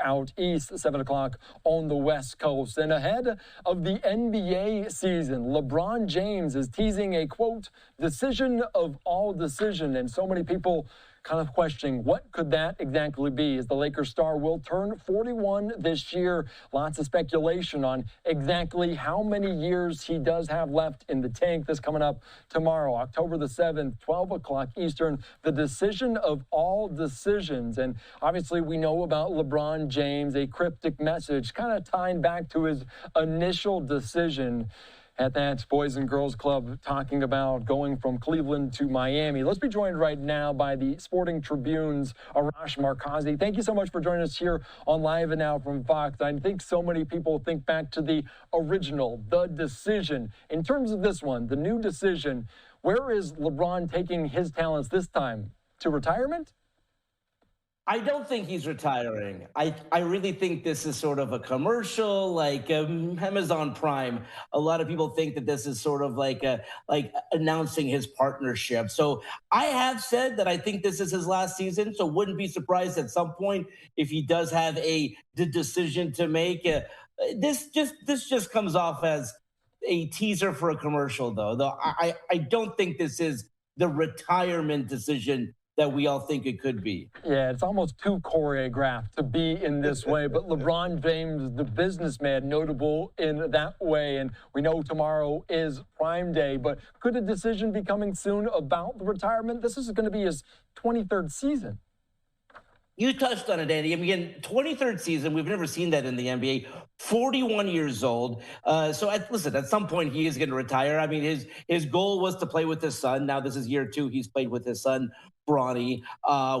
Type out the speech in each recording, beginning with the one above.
out east, 7 o'clock on the West Coast. And ahead of the NBA season, LeBron James is teasing a, quote, decision of all decision. And so many people kind of questioning what could that exactly be, as the Lakers star will turn 41 this year. Lots of speculation on exactly how many years he does have left in the tank. This coming up tomorrow, October the 7th, 12 o'clock Eastern, the decision of all decisions. And obviously we know about LeBron James, a cryptic message kind of tying back to his initial decision at that Boys and Girls Club, talking about going from Cleveland to Miami. Let's be joined right now by the Sporting Tribune's Arash Markazi. Thank you so much for joining us here on Live and Now from Fox. I think so many people think back to the original, the decision. In terms of this one, the new decision, where is LeBron taking his talents this time? To retirement? I don't think he's retiring. I really think this is sort of a commercial, like Amazon Prime. A lot of people think that this is sort of like announcing his partnership. So I have said that I think this is his last season. So wouldn't be surprised at some point if he does have the decision to make. This just comes off as a teaser for a commercial, though. I don't think this is the retirement decision that we all think it could be. Yeah, it's almost too choreographed to be in this way, but LeBron James, the businessman, notable in that way. And we know tomorrow is Prime Day, but could a decision be coming soon about the retirement? This is going to be his 23rd season. You touched on it, Andy. I mean, again, 23rd season. We've never seen that in the NBA. 41 years old. Listen, at some point he is going to retire. I mean, his goal was to play with his son. Now this is year 2. He's played with his son, Bronny.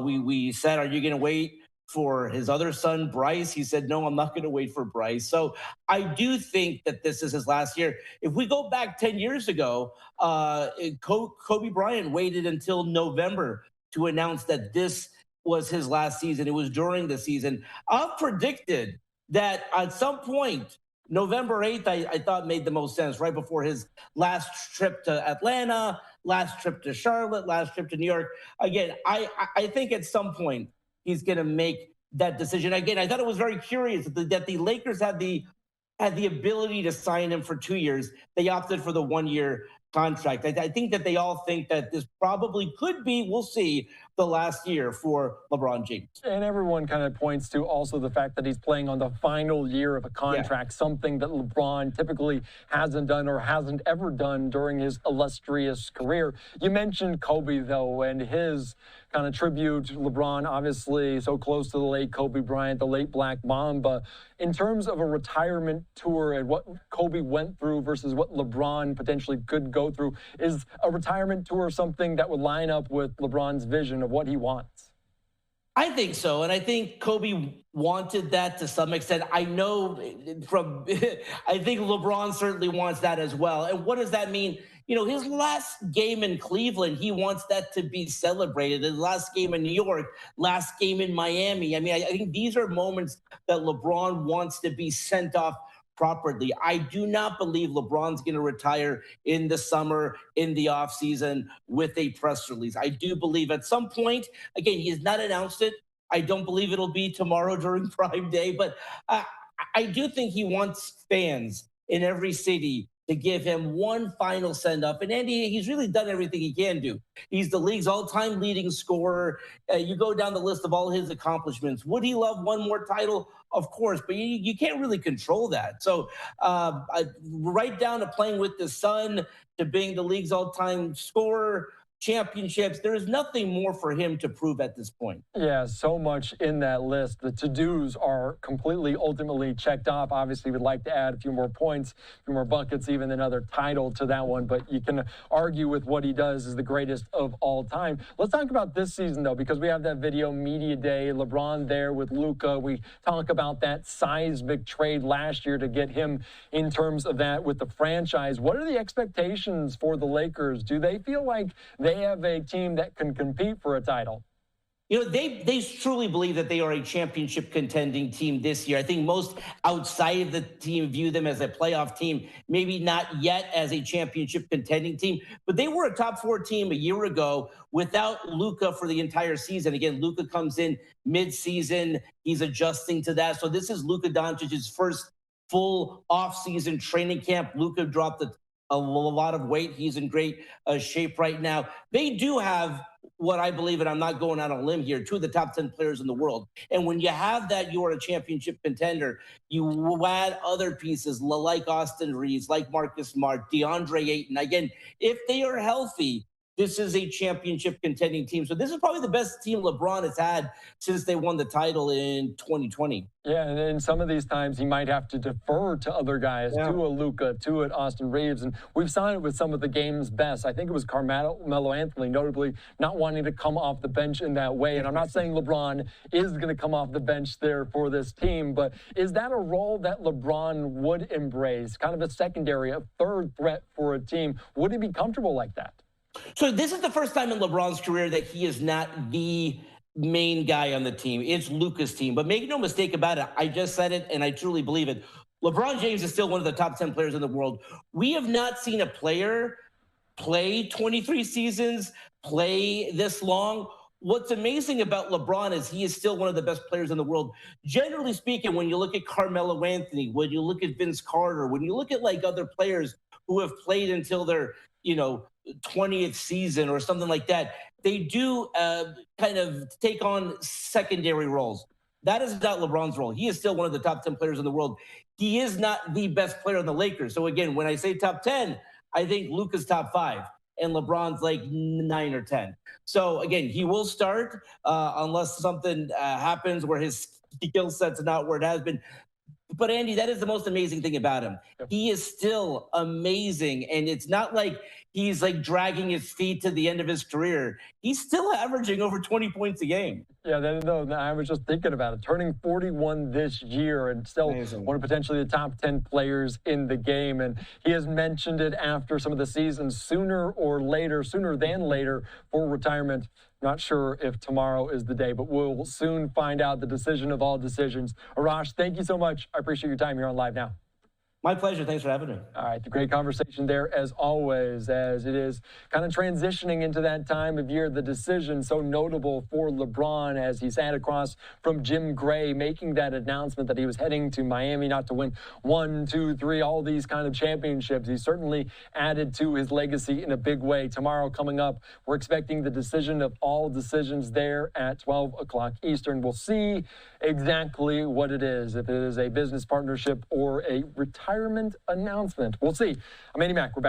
We said, are you going to wait for his other son, Bryce? He said, no, I'm not going to wait for Bryce. So I do think that this is his last year. If we go back 10 years ago, Kobe Bryant waited until November to announce that this was his last season. It was during the season. I've predicted that at some point, November 8th, I thought made the most sense, right before his last trip to Atlanta, last trip to Charlotte, last trip to New York. Again, I think at some point he's going to make that decision. Again, I thought it was very curious that the Lakers had the ability to sign him for 2 years. They opted for the 1-year contract. I think that they all think that this probably could be, we'll see, the last year for LeBron James. And everyone kind of points to also the fact that he's playing on the final year of a contract, something that LeBron typically hasn't done or hasn't ever done during his illustrious career. You mentioned Kobe, though, and his kind of tribute. LeBron, obviously, so close to the late Kobe Bryant, the late Black Mamba. In terms of a retirement tour and what Kobe went through versus what LeBron potentially could go through, is a retirement tour something that would line up with LeBron's vision of what he wants? I think so. And I think Kobe wanted that to some extent. I know I think LeBron certainly wants that as well. And what does that mean? You know, his last game in Cleveland, he wants that to be celebrated. His last game in New York, last game in Miami. I mean, I think these are moments that LeBron wants to be sent off properly. I do not believe LeBron's going to retire in the summer, in the offseason with a press release. I do believe at some point, again, he has not announced it. I don't believe it'll be tomorrow during Prime Day, but I do think he wants fans in every city to give him one final send-off. And Andy, he's really done everything he can do. He's the league's all-time leading scorer. You go down the list of all his accomplishments. Would he love one more title? Of course, but you can't really control that. So right down to playing with the son, to being the league's all-time scorer, championships, there is nothing more for him to prove at this point. Yeah, so much in that list. The to-dos are completely ultimately checked off. Obviously, we'd like to add a few more points, a few more buckets, even another title to that one, but you can argue with what he does is the greatest of all time. Let's talk about this season, though, because we have that video media day, LeBron there with Luka. We talk about that seismic trade last year to get him in terms of that with the franchise. What are the expectations for the Lakers? Do they feel like they have a team that can compete for a title? They truly believe that they are a championship contending team this year. I think most outside of the team view them as a playoff team, maybe not yet as a championship contending team, but they were a top four team a year ago without Luka for the entire season. Again, Luka comes in mid-season, he's adjusting to that. So this is Luka Doncic's first full off-season training camp. Luka dropped a lot of weight. He's in great shape right now. They do have what I believe, and I'm not going out on a limb here, two of the top 10 players in the world. And when you have that, you are a championship contender. You add other pieces like Austin Reeves, like Marcus Smart, DeAndre Ayton. Again, if they are healthy, this is a championship contending team. So this is probably the best team LeBron has had since they won the title in 2020. Yeah, and in some of these times he might have to defer to other guys, to a Luka, to an Austin Reeves. And we've seen it with some of the game's best. I think it was Carmelo Anthony, notably not wanting to come off the bench in that way. And I'm not saying LeBron is going to come off the bench there for this team, but is that a role that LeBron would embrace? Kind of a secondary, a third threat for a team. Would he be comfortable like that? So this is the first time in LeBron's career that he is not the main guy on the team. It's Luka's team. But make no mistake about it, I just said it, and I truly believe it. LeBron James is still one of the top 10 players in the world. We have not seen a player play 23 seasons, play this long. What's amazing about LeBron is he is still one of the best players in the world. Generally speaking, when you look at Carmelo Anthony, when you look at Vince Carter, when you look at like other players who have played until their 20th season or something like that, they do kind of take on secondary roles. That is not LeBron's role. He is still one of the top 10 players in the world. He is not the best player on the Lakers. So again, when I say top 10, I think Luka's top 5 and LeBron's like 9 or 10. So again, he will start unless something happens where his skill set's not where it has been. But Andy, that is the most amazing thing about him. He is still amazing. And it's not like he's like dragging his feet to the end of his career. He's still averaging over 20 points a game. Yeah, no, I was just thinking about it. Turning 41 this year and still one of potentially the top 10 players in the game. And he has mentioned it after some of the seasons, sooner than later for retirement. Not sure if tomorrow is the day, but we'll soon find out the decision of all decisions. Arash, thank you so much. I appreciate your time here on Live Now. My pleasure. Thanks for having me. All right, the great conversation there as always, as it is kind of transitioning into that time of year. The decision so notable for LeBron as he sat across from Jim Gray, making that announcement that he was heading to Miami not to win 1, 2, 3, all these kind of championships. He certainly added to his legacy in a big way. Tomorrow coming up, we're expecting the decision of all decisions there at 12 o'clock Eastern. We'll see exactly what it is, if it is a business partnership or a retirement announcement. We'll see. I'm Andy Mack. We're back.